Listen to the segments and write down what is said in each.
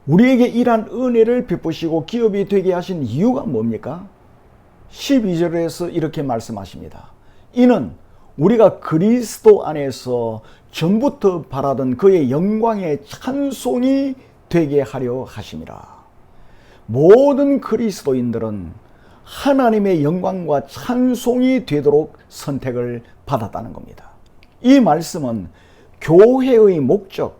우리에게 이러한 은혜를 베푸시고 기업이 되게 하신 이유가 뭡니까? 12절에서 이렇게 말씀하십니다. 이는 우리가 그리스도 안에서 전부터 바라던 그의 영광의 찬송이 되게 하려 하심이라. 모든 그리스도인들은 하나님의 영광과 찬송이 되도록 선택을 받았다는 겁니다. 이 말씀은 교회의 목적,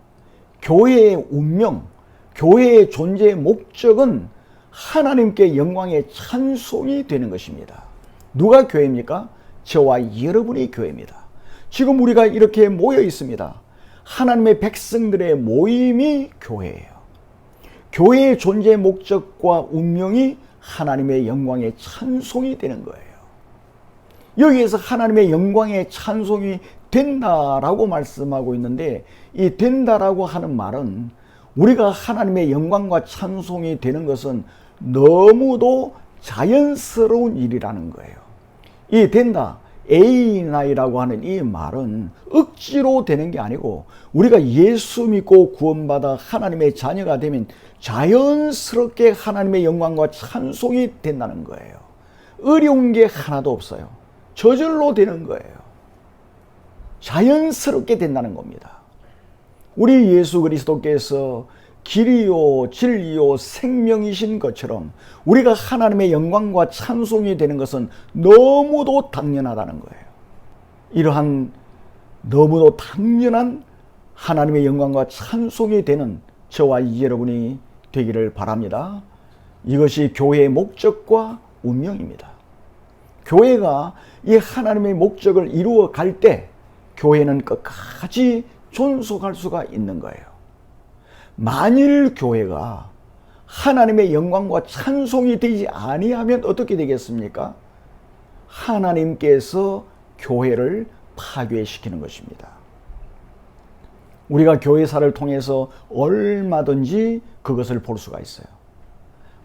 교회의 운명, 교회의 존재의 목적은 하나님께 영광의 찬송이 되는 것입니다. 누가 교회입니까? 저와 여러분이 교회입니다. 지금 우리가 이렇게 모여 있습니다. 하나님의 백성들의 모임이 교회예요. 교회의 존재의 목적과 운명이 하나님의 영광의 찬송이 되는 거예요. 여기에서 하나님의 영광의 찬송이 된다라고 말씀하고 있는데, 이 된다라고 하는 말은 우리가 하나님의 영광과 찬송이 되는 것은 너무도 자연스러운 일이라는 거예요. 이 된다, 에이나이라고 하는 이 말은 억지로 되는 게 아니고 우리가 예수 믿고 구원받아 하나님의 자녀가 되면 자연스럽게 하나님의 영광과 찬송이 된다는 거예요. 어려운 게 하나도 없어요. 저절로 되는 거예요. 자연스럽게 된다는 겁니다. 우리 예수 그리스도께서 길이요 진리요 생명이신 것처럼 우리가 하나님의 영광과 찬송이 되는 것은 너무도 당연하다는 거예요. 이러한 너무도 당연한 하나님의 영광과 찬송이 되는 저와 여러분이 되기를 바랍니다. 이것이 교회의 목적과 운명입니다. 교회가 이 하나님의 목적을 이루어 갈 때 교회는 끝까지 존속할 수가 있는 거예요. 만일 교회가 하나님의 영광과 찬송이 되지 아니하면 어떻게 되겠습니까? 하나님께서 교회를 파괴시키는 것입니다. 우리가 교회사를 통해서 얼마든지 그것을 볼 수가 있어요.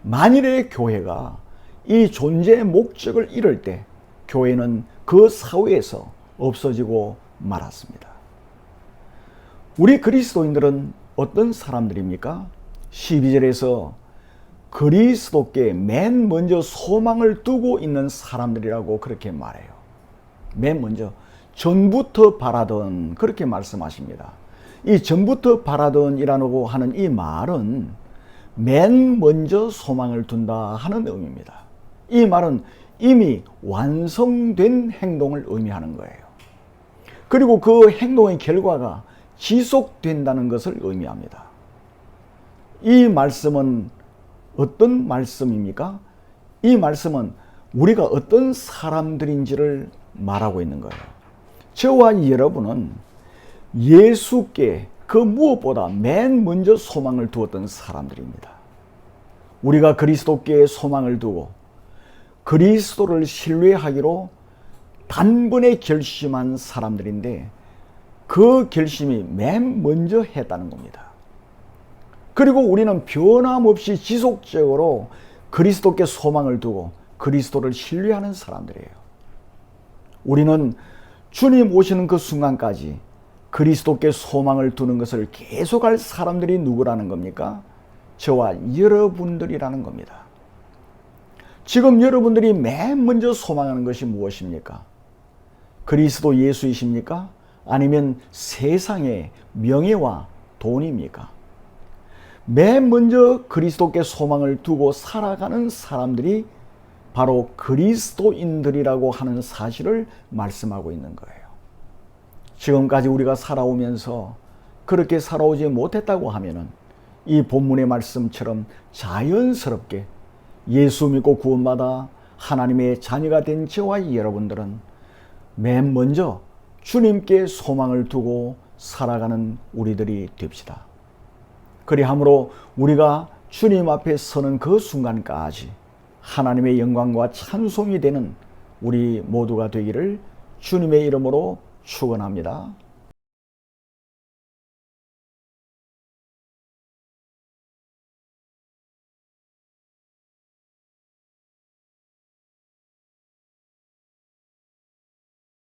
만일의 교회가 이 존재의 목적을 잃을 때 교회는 그 사회에서 없어지고 말았습니다. 우리 그리스도인들은 어떤 사람들입니까? 12절에서 그리스도께 맨 먼저 소망을 두고 있는 사람들이라고 그렇게 말해요. 맨 먼저 전부터 바라던, 그렇게 말씀하십니다. 이 전부터 바라던이라고 하는 이 말은 맨 먼저 소망을 둔다 하는 의미입니다. 이 말은 이미 완성된 행동을 의미하는 거예요. 그리고 그 행동의 결과가 지속된다는 것을 의미합니다. 이 말씀은 어떤 말씀입니까? 이 말씀은 우리가 어떤 사람들인지를 말하고 있는 거예요. 저와 여러분은 예수께 그 무엇보다 맨 먼저 소망을 두었던 사람들입니다. 우리가 그리스도께 소망을 두고 그리스도를 신뢰하기로 단번에 결심한 사람들인데 그 결심이 맨 먼저 했다는 겁니다. 그리고 우리는 변함없이 지속적으로 그리스도께 소망을 두고 그리스도를 신뢰하는 사람들이에요. 우리는 주님 오시는 그 순간까지 그리스도께 소망을 두는 것을 계속할 사람들이 누구라는 겁니까? 저와 여러분들이라는 겁니다. 지금 여러분들이 맨 먼저 소망하는 것이 무엇입니까? 그리스도 예수이십니까? 아니면 세상의 명예와 돈입니까? 맨 먼저 그리스도께 소망을 두고 살아가는 사람들이 바로 그리스도인들이라고 하는 사실을 말씀하고 있는 거예요. 지금까지 우리가 살아오면서 그렇게 살아오지 못했다고 하면은 이 본문의 말씀처럼 자연스럽게 예수 믿고 구원받아 하나님의 자녀가 된 저와 여러분들은 맨 먼저 주님께 소망을 두고 살아가는 우리들이 됩시다. 그리함으로 우리가 주님 앞에 서는 그 순간까지 하나님의 영광과 찬송이 되는 우리 모두가 되기를 주님의 이름으로 축원합니다.